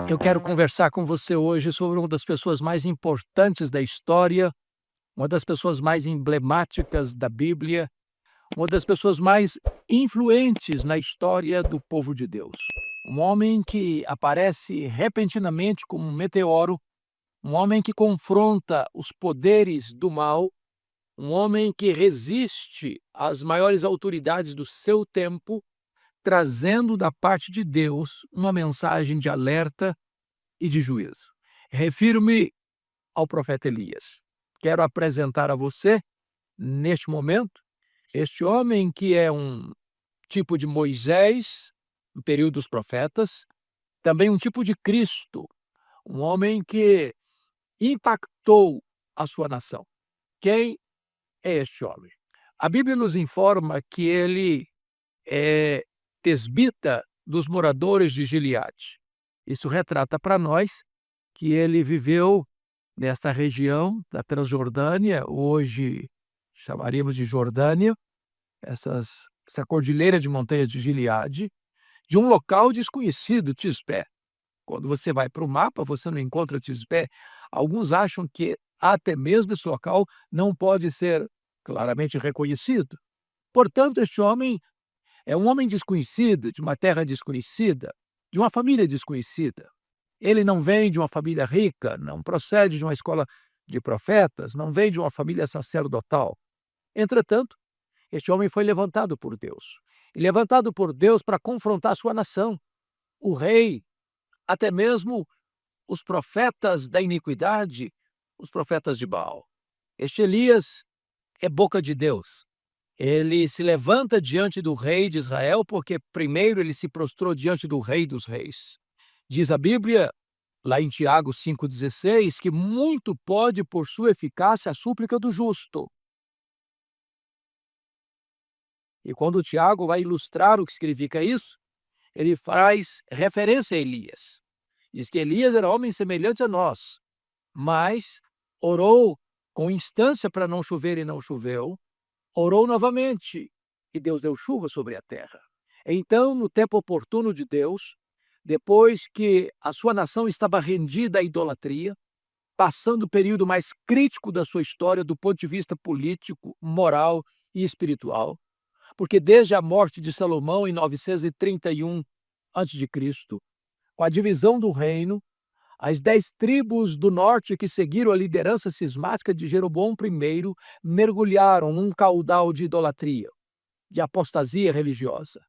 Eu quero conversar com você hoje sobre uma das pessoas mais importantes da história, uma das pessoas mais emblemáticas da Bíblia, uma das pessoas mais influentes na história do povo de Deus. Um homem que aparece repentinamente como um meteoro, um homem que confronta os poderes do mal, um homem que resiste às maiores autoridades do seu tempo, trazendo da parte de Deus uma mensagem de alerta e de juízo. Refiro-me ao profeta Elias. Quero apresentar a você, neste momento, este homem que é um tipo de Moisés, no período dos profetas, também um tipo de Cristo, um homem que impactou a sua nação. Quem é este homem? A Bíblia nos informa que ele é tesbita dos moradores de Gileade. Isso retrata para nós que ele viveu nesta região da Transjordânia, hoje chamaríamos de Jordânia, essa cordilheira de montanhas de Gileade, de um local desconhecido, Tisbé. Quando você vai para o mapa, você não encontra Tisbé. Alguns acham que até mesmo esse local não pode ser claramente reconhecido. Portanto, este homem é um homem desconhecido, de uma terra desconhecida, de uma família desconhecida. Ele não vem de uma família rica, não procede de uma escola de profetas, não vem de uma família sacerdotal. Entretanto, este homem foi levantado por Deus. E levantado por Deus para confrontar sua nação, o rei, até mesmo os profetas da iniquidade, os profetas de Baal. Este Elias é boca de Deus. Ele se levanta diante do rei de Israel porque primeiro ele se prostrou diante do rei dos reis. Diz a Bíblia, lá em Tiago 5,16, que muito pode por sua eficácia a súplica do justo. E quando o Tiago vai ilustrar o que significa isso, ele faz referência a Elias. Diz que Elias era homem semelhante a nós, mas orou com instância para não chover e não choveu, orou novamente e Deus deu chuva sobre a terra. Então, no tempo oportuno de Deus, depois que a sua nação estava rendida à idolatria, passando o período mais crítico da sua história do ponto de vista político, moral e espiritual, porque desde a morte de Salomão em 931 a.C., com a divisão do reino, as 10 tribos do norte que seguiram a liderança cismática de Jeroboão I mergulharam num caudal de idolatria, de apostasia religiosa.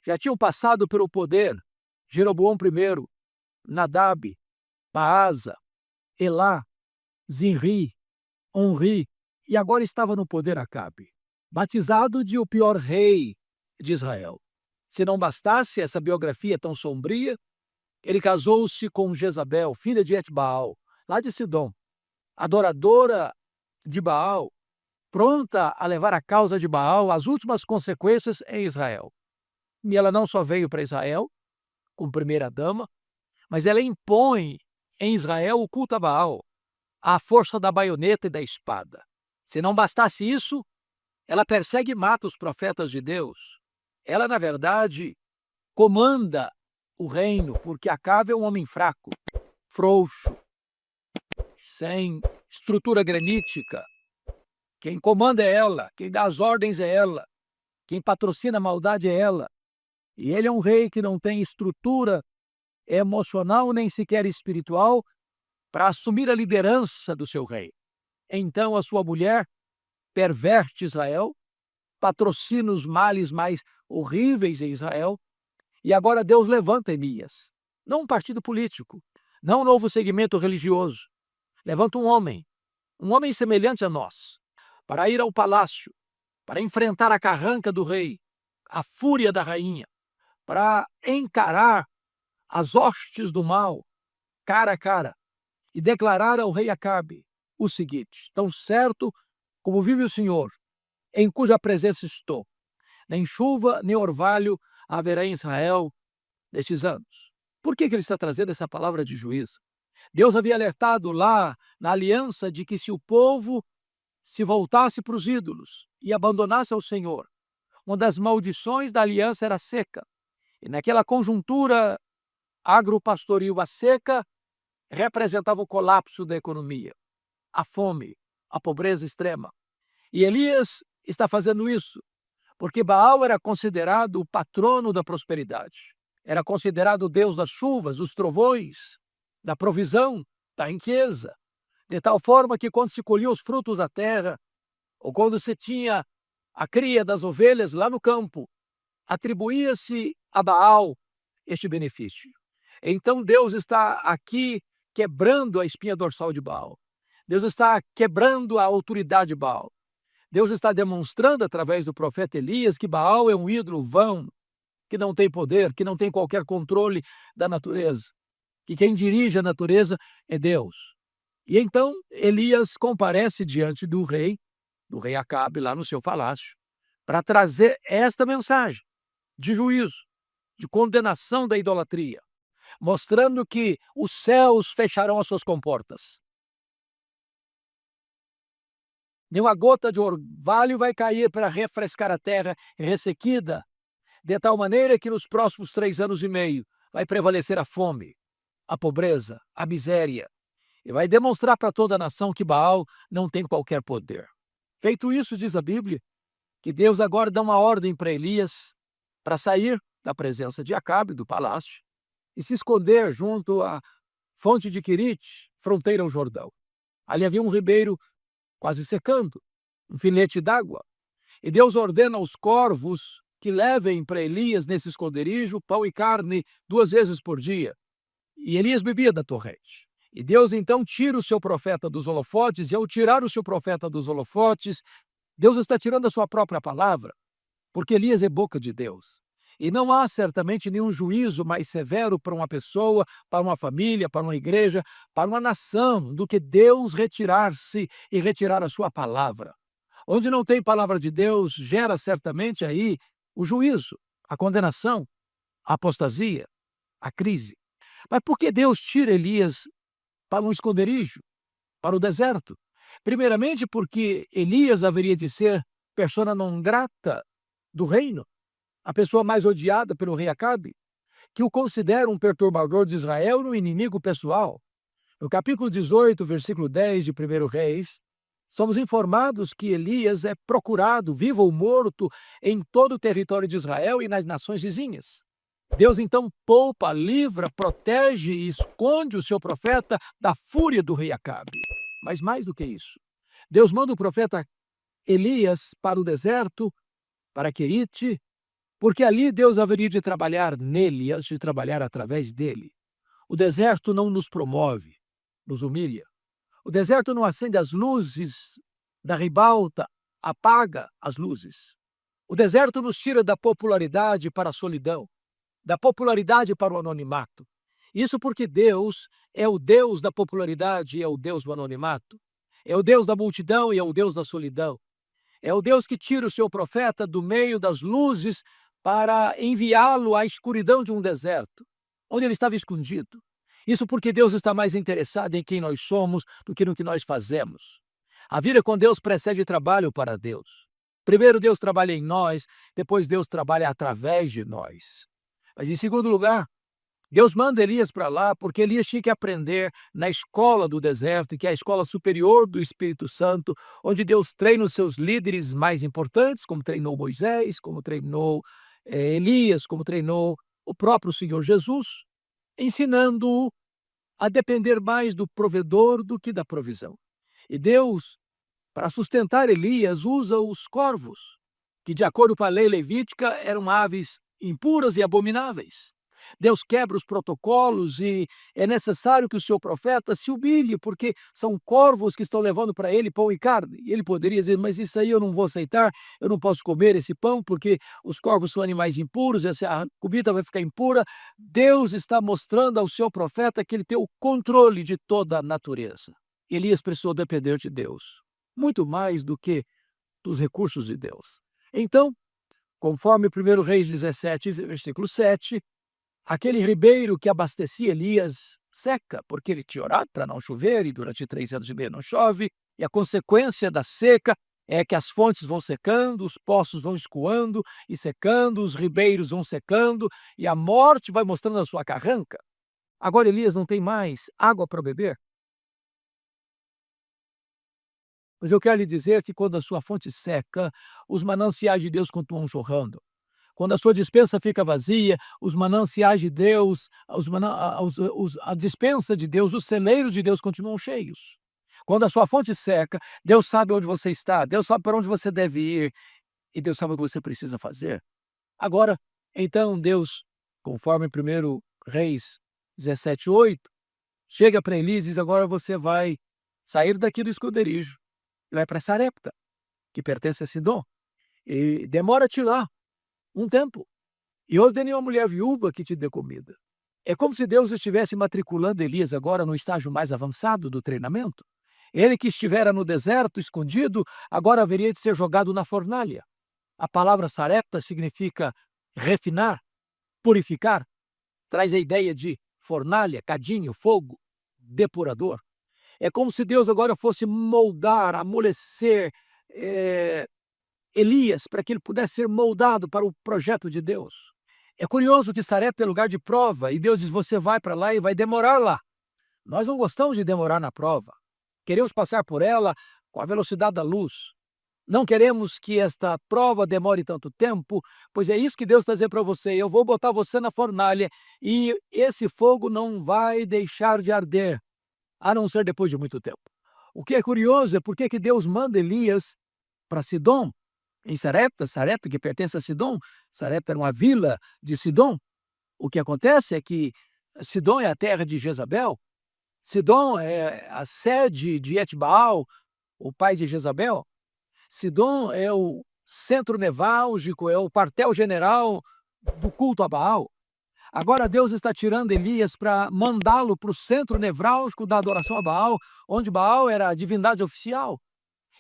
Já tinham passado pelo poder Jeroboão I, Nadab, Baasa, Elá, Zinri, Onri, e agora estava no poder Acabe, batizado de o pior rei de Israel. Se não bastasse essa biografia tão sombria, ele casou-se com Jezabel, filha de Etbaal, lá de Sidom, adoradora de Baal, pronta a levar a causa de Baal às últimas consequências em Israel. E ela não só veio para Israel, como primeira-dama, mas ela impõe em Israel o culto a Baal, à força da baioneta e da espada. Se não bastasse isso, ela persegue e mata os profetas de Deus. Ela, na verdade, comanda o reino, porque Acabe é um homem fraco, frouxo, sem estrutura granítica. Quem comanda é ela, quem dá as ordens é ela, quem patrocina a maldade é ela. E ele é um rei que não tem estrutura emocional nem sequer espiritual para assumir a liderança do seu rei. Então a sua mulher perverte Israel, patrocina os males mais horríveis em Israel, e agora Deus levanta Elias. Não um partido político, não um novo segmento religioso. Levanta um homem semelhante a nós, para ir ao palácio, para enfrentar a carranca do rei, a fúria da rainha, para encarar as hostes do mal, cara a cara, e declarar ao rei Acabe o seguinte: tão certo como vive o Senhor, em cuja presença estou, nem chuva nem orvalho haverá em Israel nestes anos. Por que ele está trazendo essa palavra de juízo? Deus havia alertado lá na aliança de que se o povo se voltasse para os ídolos e abandonasse ao Senhor, uma das maldições da aliança era a seca. E naquela conjuntura agropastoril, a seca, representava o colapso da economia, a fome, a pobreza extrema. E Elias está fazendo isso porque Baal era considerado o patrono da prosperidade. Era considerado o deus das chuvas, dos trovões, da provisão, da riqueza. De tal forma que quando se colhia os frutos da terra, ou quando se tinha a cria das ovelhas lá no campo, atribuía-se a Baal este benefício. Então Deus está aqui quebrando a espinha dorsal de Baal. Deus está quebrando a autoridade de Baal. Deus está demonstrando através do profeta Elias que Baal é um ídolo vão, que não tem poder, que não tem qualquer controle da natureza, que quem dirige a natureza é Deus. E então Elias comparece diante do rei Acabe, lá no seu palácio, para trazer esta mensagem de juízo, de condenação da idolatria, mostrando que os céus fecharão as suas comportas. Nenhuma gota de orvalho vai cair para refrescar a terra ressequida, de tal maneira que nos próximos 3 anos e meio vai prevalecer a fome, a pobreza, a miséria, e vai demonstrar para toda a nação que Baal não tem qualquer poder. Feito isso, diz a Bíblia, que Deus agora dá uma ordem para Elias para sair da presença de Acabe, do palácio, e se esconder junto à fonte de Querite, fronteira ao Jordão. Ali havia um ribeiro quase secando, um filete d'água. E Deus ordena aos corvos que levem para Elias nesse esconderijo pão e carne 2 vezes por dia. E Elias bebia da torrente. E Deus então tira o seu profeta dos holofotes, e ao tirar o seu profeta dos holofotes, Deus está tirando a sua própria palavra, porque Elias é boca de Deus. E não há certamente nenhum juízo mais severo para uma pessoa, para uma família, para uma igreja, para uma nação, do que Deus retirar-se e retirar a sua palavra. Onde não tem palavra de Deus, gera certamente aí o juízo, a condenação, a apostasia, a crise. Mas por que Deus tira Elias para um esconderijo, para o deserto? Primeiramente porque Elias haveria de ser persona non grata do reino, a pessoa mais odiada pelo rei Acabe, que o considera um perturbador de Israel e um inimigo pessoal. No capítulo 18, versículo 10 de 1 Reis, somos informados que Elias é procurado, vivo ou morto, em todo o território de Israel e nas nações vizinhas. Deus então poupa, livra, protege e esconde o seu profeta da fúria do rei Acabe. Mas mais do que isso, Deus manda o profeta Elias para o deserto, para Querite, porque ali Deus haveria de trabalhar nele antes de trabalhar através dele. O deserto não nos promove, nos humilha. O deserto não acende as luzes da ribalta, apaga as luzes. O deserto nos tira da popularidade para a solidão, da popularidade para o anonimato. Isso porque Deus é o Deus da popularidade e é o Deus do anonimato. É o Deus da multidão e é o Deus da solidão. É o Deus que tira o seu profeta do meio das luzes para enviá-lo à escuridão de um deserto, onde ele estava escondido. Isso porque Deus está mais interessado em quem nós somos do que no que nós fazemos. A vida com Deus precede trabalho para Deus. Primeiro Deus trabalha em nós, depois Deus trabalha através de nós. Mas em segundo lugar, Deus manda Elias para lá porque Elias tinha que aprender na escola do deserto, que é a escola superior do Espírito Santo, onde Deus treina os seus líderes mais importantes, como treinou Moisés, como treinou Elias, como treinou o próprio Senhor Jesus, ensinando-o a depender mais do provedor do que da provisão. E Deus, para sustentar Elias, usa os corvos, que de acordo com a lei levítica eram aves impuras e abomináveis. Deus quebra os protocolos e é necessário que o seu profeta se humilhe, porque são corvos que estão levando para ele pão e carne. E ele poderia dizer, mas isso aí eu não vou aceitar, eu não posso comer esse pão, porque os corvos são animais impuros, essa comida vai ficar impura. Deus está mostrando ao seu profeta que ele tem o controle de toda a natureza. Elias precisou depender de Deus, muito mais do que dos recursos de Deus. Então, conforme 1 Reis 17, versículo 7, aquele ribeiro que abastecia Elias seca, porque ele tinha orado para não chover e durante 3 anos e meio não chove, e a consequência da seca é que as fontes vão secando, os poços vão escoando e secando, os ribeiros vão secando, e a morte vai mostrando a sua carranca. Agora Elias não tem mais água para beber. Mas eu quero lhe dizer que quando a sua fonte seca, os mananciais de Deus continuam jorrando. Quando a sua despensa fica vazia, os mananciais de Deus, a despensa de Deus, os celeiros de Deus continuam cheios. Quando a sua fonte seca, Deus sabe onde você está, Deus sabe para onde você deve ir e Deus sabe o que você precisa fazer. Agora, então Deus, conforme 1 Reis 17:8, chega para Elias e diz: agora você vai sair daqui do esconderijo e vai para Sarepta, que pertence a Sidom, e demora-te lá um tempo, e ordenei uma mulher viúva que te dê comida. É como se Deus estivesse matriculando Elias agora no estágio mais avançado do treinamento. Ele que estivera no deserto, escondido, agora haveria de ser jogado na fornalha. A palavra sarepta significa refinar, purificar, traz a ideia de fornalha, cadinho, fogo, depurador. É como se Deus agora fosse moldar, amolecer Elias para que ele pudesse ser moldado para o projeto de Deus. É curioso que Sarepta é lugar de prova e Deus diz: você vai para lá e vai demorar lá. Nós não gostamos de demorar na prova. Queremos passar por ela com a velocidade da luz. Não queremos que esta prova demore tanto tempo, pois é isso que Deus está dizendo para você. Eu vou botar você na fornalha e esse fogo não vai deixar de arder, a não ser depois de muito tempo. O que é curioso é porque que Deus manda Elias para Sidom, em Sarepta, Sarepta que pertence a Sidom. Sarepta era uma vila de Sidom. O que acontece é que Sidom é a terra de Jezabel. Sidom é a sede de Etbaal, o pai de Jezabel. Sidom é o centro nevrálgico, é o quartel-general do culto a Baal. Agora Deus está tirando Elias para mandá-lo para o centro nevrálgico da adoração a Baal, onde Baal era a divindade oficial.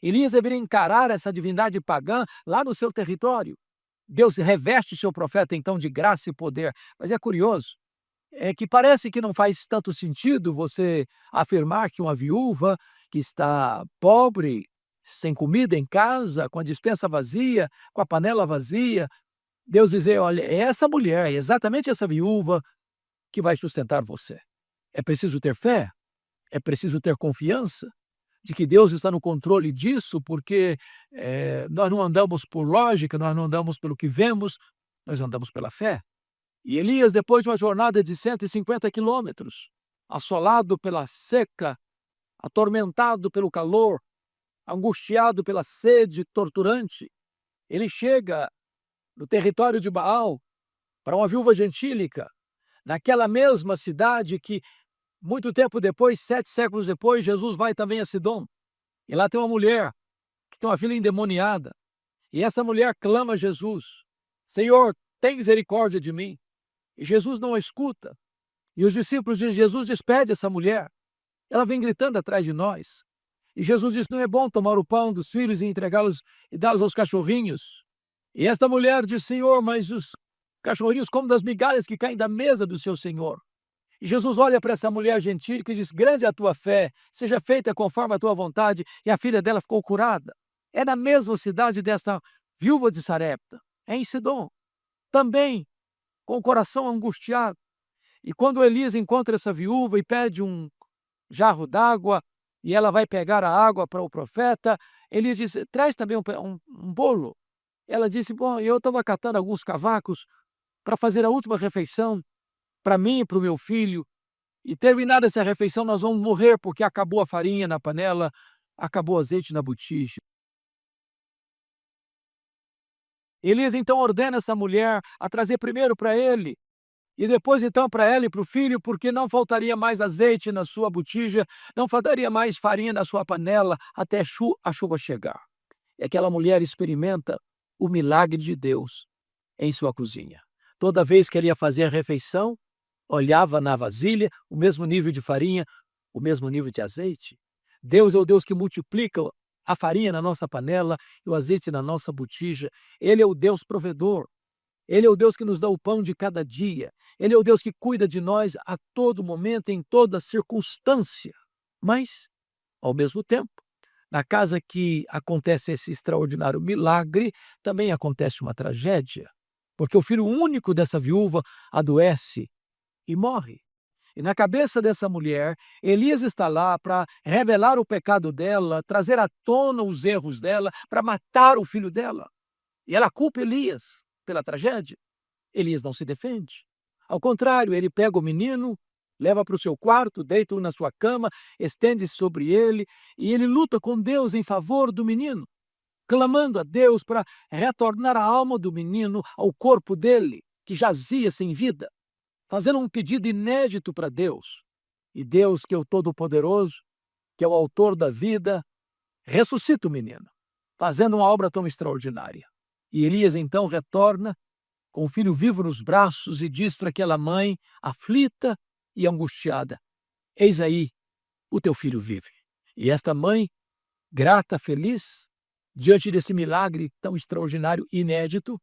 Elias deveria encarar essa divindade pagã lá no seu território. Deus reveste seu profeta então de graça e poder. Mas é curioso, é que parece que não faz tanto sentido você afirmar que uma viúva que está pobre, sem comida em casa, com a despensa vazia, com a panela vazia, Deus dizer: olha, é essa mulher, é exatamente essa viúva que vai sustentar você. É preciso ter fé, é preciso ter confiança de que Deus está no controle disso, porque nós não andamos por lógica, nós não andamos pelo que vemos, nós andamos pela fé. E Elias, depois de uma jornada de 150 quilômetros, assolado pela seca, atormentado pelo calor, angustiado pela sede torturante, ele chega no território de Baal para uma viúva gentílica, naquela mesma cidade que, muito tempo depois, 7 séculos depois, Jesus vai também a Sidom. E lá tem uma mulher que tem uma filha endemoniada. E essa mulher clama a Jesus: Senhor, tem misericórdia de mim. E Jesus não a escuta. E os discípulos dizem: Jesus, despede essa mulher. Ela vem gritando atrás de nós. E Jesus diz: não é bom tomar o pão dos filhos e entregá-los e dá-los aos cachorrinhos. E esta mulher diz: Senhor, mas os cachorrinhos comem das migalhas que caem da mesa do seu Senhor. E Jesus olha para essa mulher gentil e diz: grande é a tua fé, seja feita conforme a tua vontade. E a filha dela ficou curada. É na mesma cidade dessa viúva de Sarepta, é em Sidom. Também com o coração angustiado. E quando Elias encontra essa viúva e pede um jarro d'água, e ela vai pegar a água para o profeta, Elias diz: traz também um bolo. Ela disse: bom, eu estava catando alguns cavacos para fazer a última refeição para mim e para o meu filho, e terminada essa refeição nós vamos morrer porque acabou a farinha na panela, acabou o azeite na botija. Elias então ordena essa mulher a trazer primeiro para ele, e depois então para ela e para o filho, porque não faltaria mais azeite na sua botija, não faltaria mais farinha na sua panela até a chuva chegar. E aquela mulher experimenta o milagre de Deus em sua cozinha. Toda vez que ela ia fazer a refeição, olhava na vasilha, o mesmo nível de farinha, o mesmo nível de azeite. Deus é o Deus que multiplica a farinha na nossa panela e o azeite na nossa botija. Ele é o Deus provedor. Ele é o Deus que nos dá o pão de cada dia. Ele é o Deus que cuida de nós a todo momento, em toda circunstância. Mas, ao mesmo tempo, na casa que acontece esse extraordinário milagre, também acontece uma tragédia, porque o filho único dessa viúva adoece e morre. E na cabeça dessa mulher, Elias está lá para revelar o pecado dela, trazer à tona os erros dela, para matar o filho dela. E ela culpa Elias pela tragédia. Elias não se defende. Ao contrário, ele pega o menino, leva para o seu quarto, deita-o na sua cama, estende-se sobre ele e ele luta com Deus em favor do menino, clamando a Deus para retornar a alma do menino ao corpo dele, que jazia sem vida, fazendo um pedido inédito para Deus. E Deus, que é o Todo-Poderoso, que é o autor da vida, ressuscita o menino, fazendo uma obra tão extraordinária. E Elias então retorna com o filho vivo nos braços e diz para aquela mãe, aflita e angustiada: eis aí, o teu filho vive. E esta mãe, grata, feliz, diante desse milagre tão extraordinário e inédito,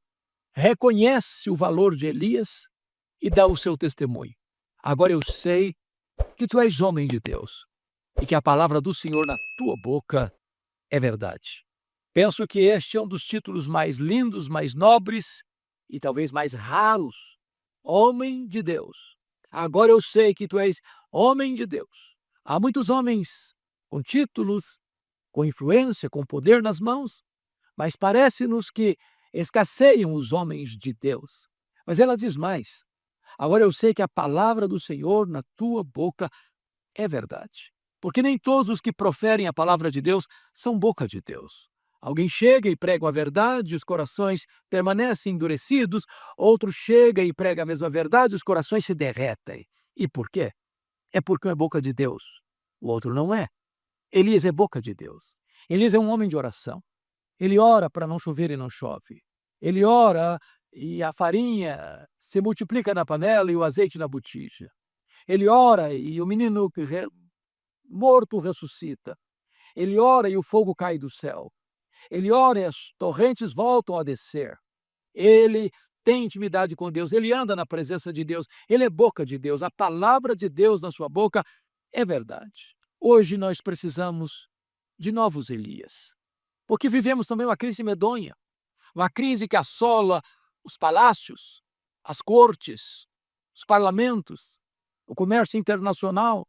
reconhece o valor de Elias e dá o seu testemunho. Agora eu sei que tu és homem de Deus e que a palavra do Senhor na tua boca é verdade. Penso que este é um dos títulos mais lindos, mais nobres e talvez mais raros. Homem de Deus. Agora eu sei que tu és homem de Deus. Há muitos homens com títulos, com influência, com poder nas mãos, mas parece-nos que escasseiam os homens de Deus. Mas ela diz mais: agora eu sei que a palavra do Senhor na tua boca é verdade. Porque nem todos os que proferem a palavra de Deus são boca de Deus. Alguém chega e prega a verdade, os corações permanecem endurecidos. Outro chega e prega a mesma verdade, os corações se derretem. E por quê? É porque um é boca de Deus, o outro não é. Elias é boca de Deus. Elias é um homem de oração. Ele ora para não chover e não chove. Ele ora e a farinha se multiplica na panela e o azeite na botija. Ele ora e o menino morto ressuscita. Ele ora e o fogo cai do céu. Ele ora e as torrentes voltam a descer. Ele tem intimidade com Deus, ele anda na presença de Deus, ele é boca de Deus, a palavra de Deus na sua boca é verdade. Hoje nós precisamos de novos Elias, porque vivemos também uma crise medonha, uma crise que assola os palácios, as cortes, os parlamentos, o comércio internacional,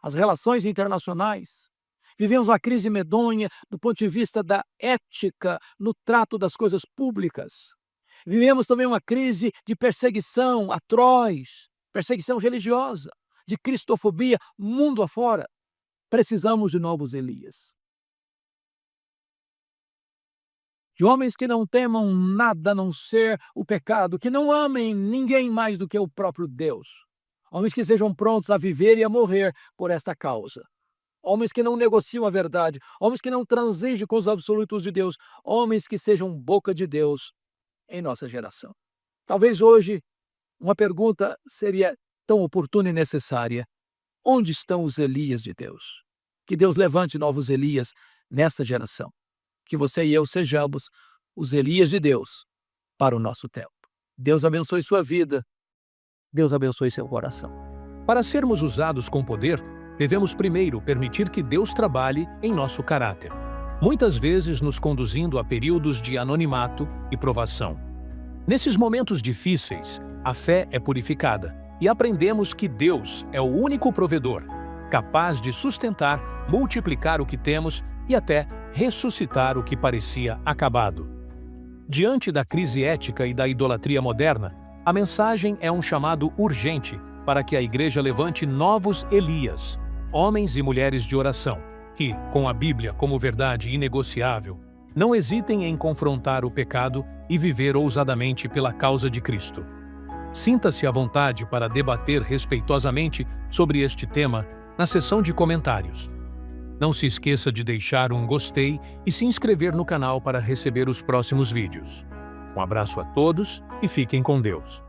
as relações internacionais. Vivemos uma crise medonha do ponto de vista da ética no trato das coisas públicas. Vivemos também uma crise de perseguição atroz, perseguição religiosa, de cristofobia mundo afora. Precisamos de novos Elias. De homens que não temam nada a não ser o pecado, que não amem ninguém mais do que o próprio Deus. Homens que sejam prontos a viver e a morrer por esta causa. Homens que não negociam a verdade, homens que não transigem com os absolutos de Deus, homens que sejam boca de Deus em nossa geração. Talvez hoje uma pergunta seria tão oportuna e necessária: onde estão os Elias de Deus? Que Deus levante novos Elias nesta geração. Que você e eu sejamos os Elias de Deus para o nosso tempo. Deus abençoe sua vida. Deus abençoe seu coração. Para sermos usados com poder, devemos primeiro permitir que Deus trabalhe em nosso caráter, muitas vezes nos conduzindo a períodos de anonimato e provação. Nesses momentos difíceis, a fé é purificada e aprendemos que Deus é o único provedor, capaz de sustentar, multiplicar o que temos e até ressuscitar o que parecia acabado. Diante da crise ética e da idolatria moderna, a mensagem é um chamado urgente para que a Igreja levante novos Elias, homens e mulheres de oração, que, com a Bíblia como verdade inegociável, não hesitem em confrontar o pecado e viver ousadamente pela causa de Cristo. Sinta-se à vontade para debater respeitosamente sobre este tema na seção de comentários. Não se esqueça de deixar um gostei e se inscrever no canal para receber os próximos vídeos. Um abraço a todos e fiquem com Deus.